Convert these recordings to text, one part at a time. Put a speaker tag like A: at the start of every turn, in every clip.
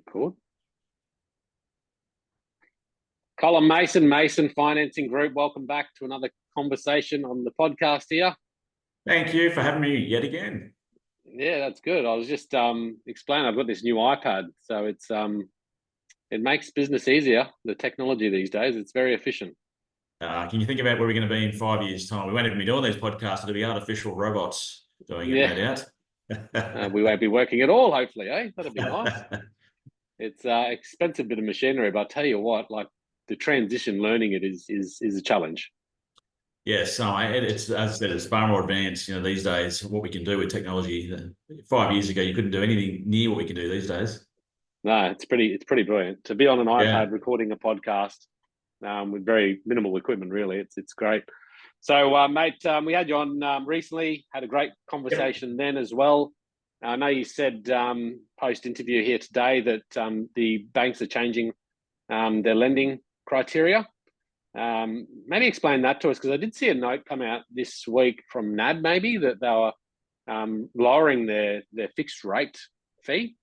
A: Cool. Colin Mason Financing Group. Welcome back to another conversation on the podcast here.
B: Thank you for having me yet again.
A: Yeah, that's good. I was just explaining. I've got this new iPad, so it makes business easier. The technology these days, it's very efficient.
B: Can you think about where we're going to be in 5 years' time? We won't even be doing these podcasts. It'll be artificial robots doing it, no
A: Yeah,
B: doubt.
A: we won't be working at all. Hopefully, eh? That'd be nice. It's expensive bit of machinery, but I tell you what, like the transition learning it is a challenge.
B: Yes, so it's, as I said, it's far more advanced. These days, what we can do with technology. 5 years ago, you couldn't do anything near what we can do these days.
A: No, it's pretty brilliant to be on an
B: Yeah.
A: iPad recording a podcast with very minimal equipment. Really, it's great. So, mate, we had you on recently. Had a great
B: Yep.
A: conversation then as well. I know you said post interview here today that the banks are changing their lending criteria. Maybe explain that to us, because I did see a note come out this week from NAB, maybe that they were lowering their fixed rate fee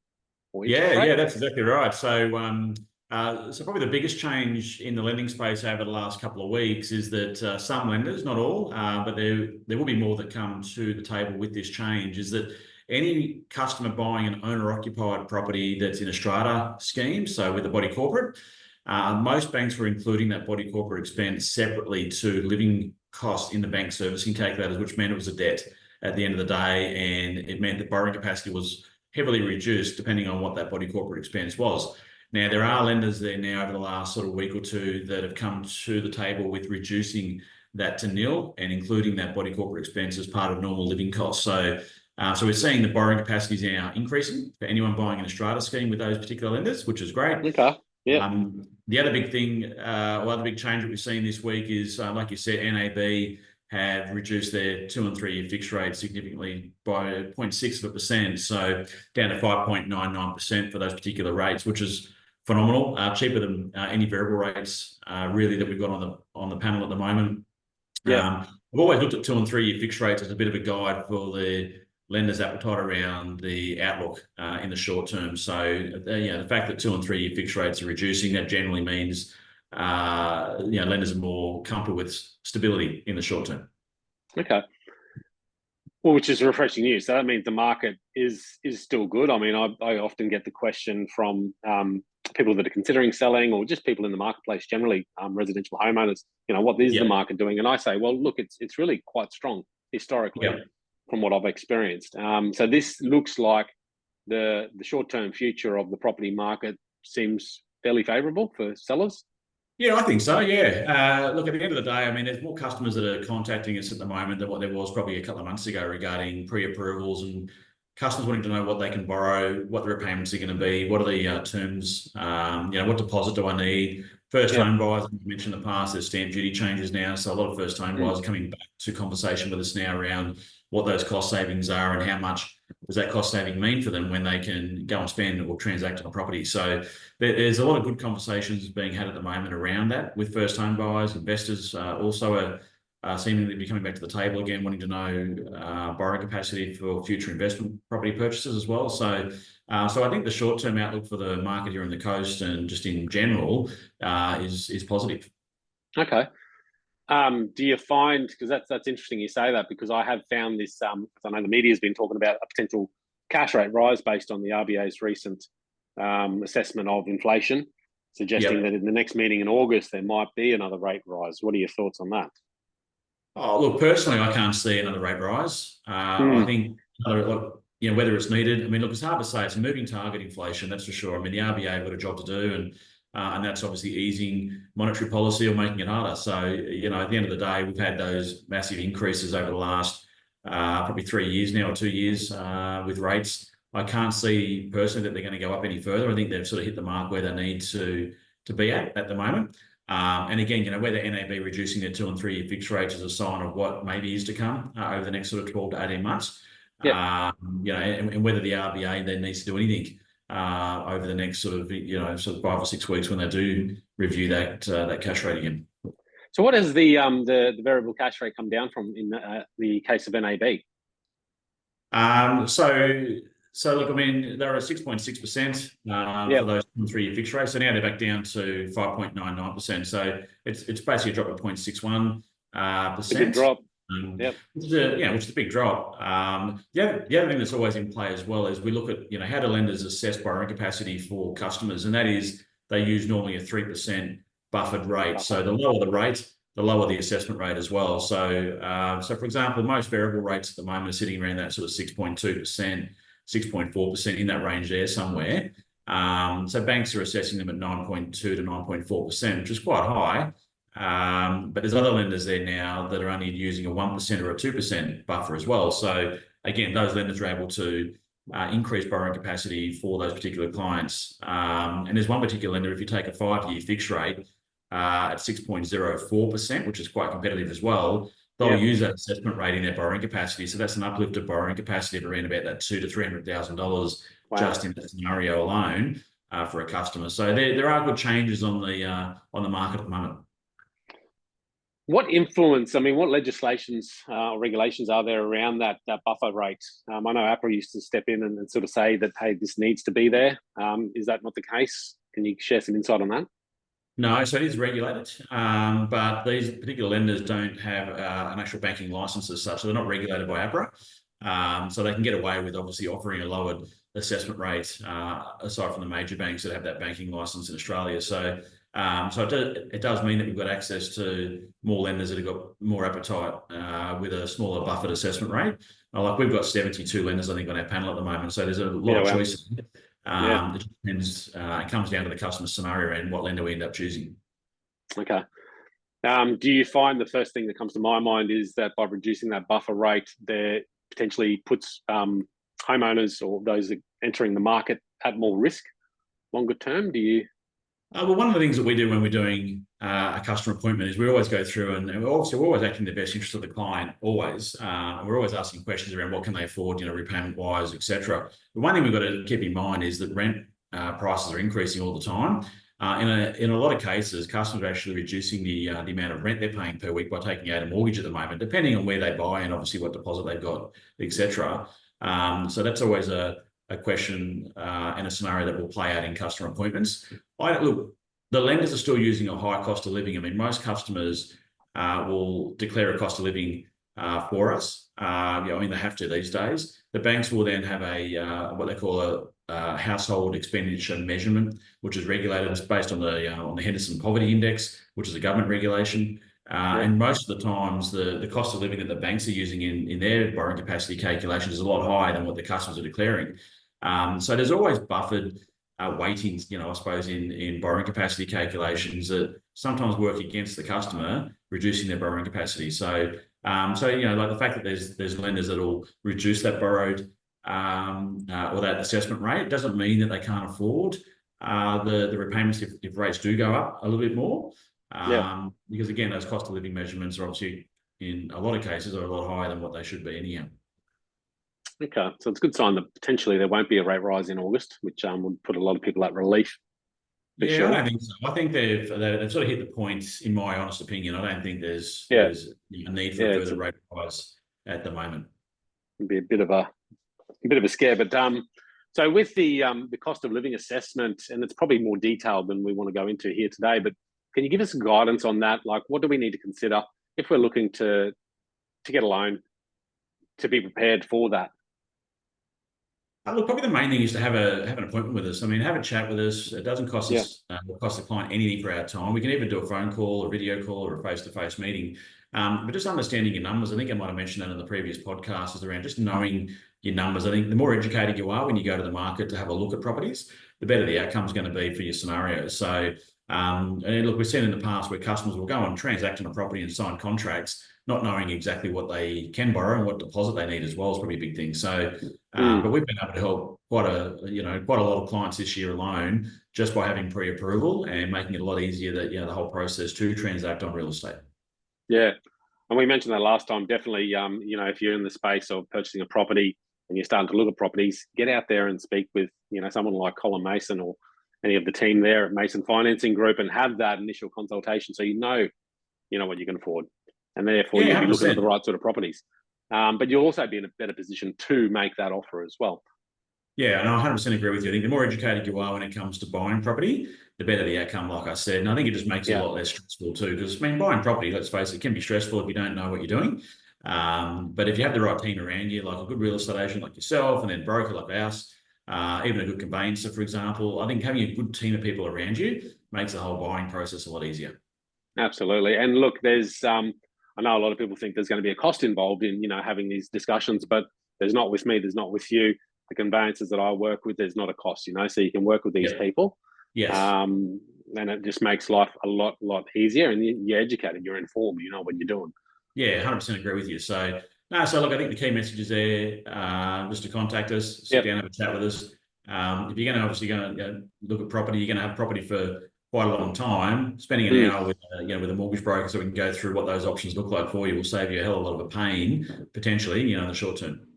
A: or interest
B: Yeah,
A: rate.
B: that's exactly right. So probably the biggest change in the lending space over the last couple of weeks is that some lenders, not all, but there will be more that come to the table with this change, is that any customer buying an owner-occupied property that's in a strata scheme, so with a body corporate, most banks were including that body corporate expense separately to living costs in the bank servicing calculators, which meant it was a debt at the end of the day, and it meant that borrowing capacity was heavily reduced depending on what that body corporate expense was. Now, there are lenders there now over the last sort of week or two that have come to the table with reducing that to nil and including that body corporate expense as part of normal living costs. So we're seeing the borrowing capacities now increasing for anyone buying in a strata scheme with those particular lenders, which is great.
A: Okay. Yeah.
B: The other big thing, or other big change that we've seen this week is, like you said, NAB have reduced their 2 and 3 year fixed rate significantly by 0.6%, so down to 5.99% for those particular rates, which is phenomenal, cheaper than any variable rates really that we've got on the panel at the moment.
A: Yeah.
B: I've always looked at 2 and 3 year fixed rates as a bit of a guide for the lenders' appetite around the outlook in the short term. So the fact that 2 and 3 year fixed rates are reducing, that generally means lenders are more comfortable with stability in the short term.
A: Okay. Well, which is refreshing news. So that means the market is still good. I mean, I often get the question from people that are considering selling, or just people in the marketplace generally, residential homeowners. What is the
B: Yeah.
A: market doing? And I say, well, look, it's really quite strong historically,
B: Yeah.
A: from what I've experienced. So this looks like the short term future of the property market seems fairly favourable for sellers.
B: Yeah, I think so. Yeah. Look, at the end of the day, I mean, there's more customers that are contacting us at the moment than what there was probably a couple of months ago regarding pre-approvals and customers wanting to know what they can borrow, what the repayments are going to be, what are the terms, what deposit do I need? First
A: Yeah.
B: home buyers, as you mentioned in the past, there's stamp duty changes now. So a lot of first home
A: Mm.
B: buyers are coming back to conversation with us now around what those cost savings are and how much does that cost saving mean for them when they can go and spend or transact on a property. So there's a lot of good conversations being had at the moment around that with first home buyers. Investors also are seemingly be coming back to the table again, wanting to know borrowing capacity for future investment property purchases as well. So I think the short-term outlook for the market here on the coast and just in general is positive.
A: Okay. Do you find, because that's interesting you say that, because I have found this, I know the media has been talking about a potential cash rate rise based on the RBA's recent assessment of inflation, suggesting
B: Yep.
A: that in the next meeting in August there might be another rate rise. What are your thoughts on that?
B: Oh, look, personally, I can't see another rate rise. I
A: Mm.
B: think whether it's needed. I mean, look, it's hard to say. It's a moving target inflation, that's for sure. I mean, the RBA have got a job to do, and that's obviously easing monetary policy or making it harder. So, at the end of the day, we've had those massive increases over the last probably 3 years now or 2 years with rates. I can't see personally that they're going to go up any further. I think they've sort of hit the mark where they need to be at the moment. And again, whether NAB reducing their 2 and 3 year fixed rates is a sign of what maybe is to come over the next sort of 12 to 18 months.
A: Yeah.
B: And whether the RBA then needs to do anything over the next sort of 5 or 6 weeks when they do review that cash rate again.
A: So what has the variable cash rate come down from in the case of NAB?
B: So So look, I mean, they're at 6.6% for those 3-year fixed rates. So now they're back down to 5.99%. So it's basically a drop of 0.61%.
A: A big drop.
B: Which is a big drop. The other thing that's always in play as well is we look at, how do lenders assess borrowing capacity for customers, and that is they use normally a 3% buffered rate. So the lower the rate, the lower the assessment rate as well. So, for example, most variable rates at the moment are sitting around that sort of 6.2%, 6.4% in that range there somewhere. So banks are assessing them at 9.2 to 9.4%, which is quite high. But there's other lenders there now that are only using a 1% or a 2% buffer as well. So again, those lenders are able to increase borrowing capacity for those particular clients. And there's one particular lender, if you take a 5-year fixed rate at 6.04%, which is quite competitive as well, they'll use that assessment rate in their borrowing capacity. So that's an uplift of borrowing capacity of around about that $200,000 to $300,000 just in that scenario alone for a customer. So there are good changes on the market at the moment.
A: What influence, what legislations or regulations are there around that buffer rate? I know APRA used to step in and sort of say that, hey, this needs to be there. Is that not the case? Can you share some insight on that?
B: No, so it is regulated, but these particular lenders don't have an actual banking license as such, so they're not regulated by APRA. So they can get away with obviously offering a lowered assessment rate, aside from the major banks that have that banking license in Australia. So it does mean that we've got access to more lenders that have got more appetite with a smaller buffered assessment rate. Like we've got 72 lenders, I think, on our panel at the moment, so there's a lot of choices. It depends. It comes down to the customer scenario and what lender we end up choosing.
A: Okay. Do you find the first thing that comes to my mind is that by reducing that buffer rate, there potentially puts homeowners or those entering the market at more risk longer term? Do you?
B: Well, one of the things that we do when we're doing a customer appointment is we always go through and we're always acting in the best interest of the client, always. We're always asking questions around what can they afford, repayment-wise, etc. The one thing we've got to keep in mind is that rent prices are increasing all the time. In a lot of cases, customers are actually reducing the amount of rent they're paying per week by taking out a mortgage at the moment, depending on where they buy and obviously what deposit they've got, etc. So that's always a question and a scenario that will play out in customer appointments. Look, the lenders are still using a high cost of living. Most customers will declare a cost of living for us. They have to these days. The banks will then have what they call a household expenditure measurement, which is regulated. It's based on the Henderson Poverty Index, which is a government regulation. And most of the times, the cost of living that the banks are using in their borrowing capacity calculations is a lot higher than what the customers are declaring. So there's always buffered weightings, I suppose, in borrowing capacity calculations that sometimes work against the customer, reducing their borrowing capacity. So like the fact that there's lenders that will reduce that borrowed or that assessment rate doesn't mean that they can't afford the repayments if rates do go up a little bit more. Because again, those cost of living measurements are obviously in a lot of cases are a lot higher than what they should be anyhow.
A: Okay, so it's a good sign that potentially there won't be a rate rise in August, which would put a lot of people at relief.
B: Sure. I don't think so. I think they've sort of hit the point, in my honest opinion. I don't think there's a need for further rate rise at the moment.
A: It'd be a bit of a scare, but so with the cost of living assessment, and it's probably more detailed than we want to go into here today, but can you give us some guidance on that? Like, what do we need to consider if we're looking to get a loan to be prepared for that?
B: Look, probably the main thing is to have an appointment with us. Have a chat with us. It doesn't cost us, cost the client anything for our time. We can even do a phone call, a video call, or a face-to-face meeting. But just understanding your numbers, I think I might have mentioned that in the previous podcast, is around just knowing your numbers. I think the more educated you are when you go to the market to have a look at properties, the better the outcome's going to be for your scenarios. So, and look, we've seen in the past where customers will go and transact on a property and sign contracts, not knowing exactly what they can borrow and what deposit they need as well is probably a big thing. So, but we've been able to help quite a lot of clients this year alone just by having pre-approval and making it a lot easier that the whole process to transact on real estate. Yeah,
A: and we mentioned that last time. Definitely, if you're in the space of purchasing a property and you're starting to look at properties, get out there and speak with someone like Colin Mason or any of the team there at Mason Financing Group and have that initial consultation so you know what you can afford. And therefore, you'll be looking at the right sort of properties. But you'll also be in a better position to make that offer as well.
B: Yeah, and I 100% agree with you. I think the more educated you are when it comes to buying property, the better the outcome, like I said. And I think it just makes it a lot less stressful too. Because, I mean, buying property, let's face it, can be stressful if you don't know what you're doing. But if you have the right team around you, like a good real estate agent like yourself, and then broker like us, even a good conveyancer, for example, I think having a good team of people around you makes the whole buying process a lot easier.
A: Absolutely. And look, there's I know a lot of people think there's going to be a cost involved in, having these discussions, but there's not with me, there's not with you. The conveyancers that I work with, there's not a cost, so you can work with these people.
B: Yes.
A: And it just makes life a lot easier, and you're educated, you're informed, you know what you're doing.
B: Yeah, 100% agree with you. So, no, so look, I think the key message is there, just to contact us, sit
A: Yep.
B: down, have a chat with us. If you're going to obviously look at property, you're going to have property for quite a long time. Spending an hour with with a mortgage broker so we can go through what those options look like for you will save you a hell of a lot of a pain potentially, in the short term.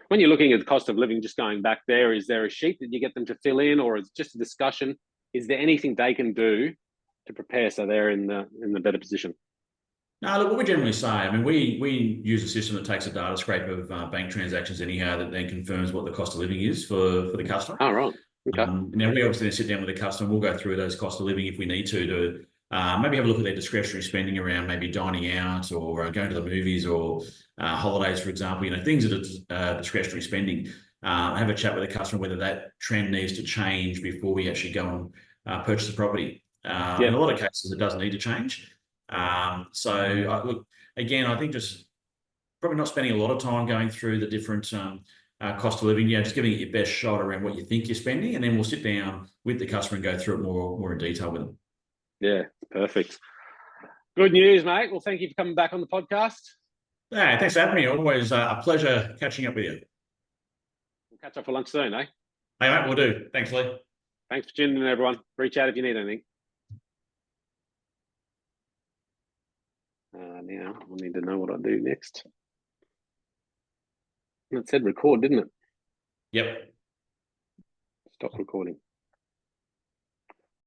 A: When you're looking at the cost of living, just going back there, is there a sheet that you get them to fill in, or is it just a discussion? Is there anything they can do to prepare so they're in the better position?
B: No, look, what we generally say, I mean, we use a system that takes a data scrape of bank transactions anyhow that then confirms what the cost of living is for the customer.
A: Oh, right. Okay.
B: Now, we obviously then sit down with the customer. We'll go through those cost of living if we need to maybe have a look at their discretionary spending around maybe dining out or going to the movies or holidays, for example, things that are discretionary spending. Have a chat with the customer whether that trend needs to change before we actually go and purchase the property. In a lot of cases, it does need to change. Look, again, I think just probably not spending a lot of time going through the different cost of living, just giving it your best shot around what you think you're spending, and then we'll sit down with the customer and go through it more in detail with them.
A: Yeah, perfect. Good news, mate. Well, thank you for coming back on the podcast.
B: Yeah, thanks for having me. Always a pleasure catching up with you.
A: We'll catch up for lunch soon, eh?
B: Hey, mate, we'll do. Thanks, Leigh.
A: Thanks for tuning in, everyone. Reach out if you need anything. Now, I need to know what I do next. It said record, didn't it?
B: Yep.
A: Stop recording.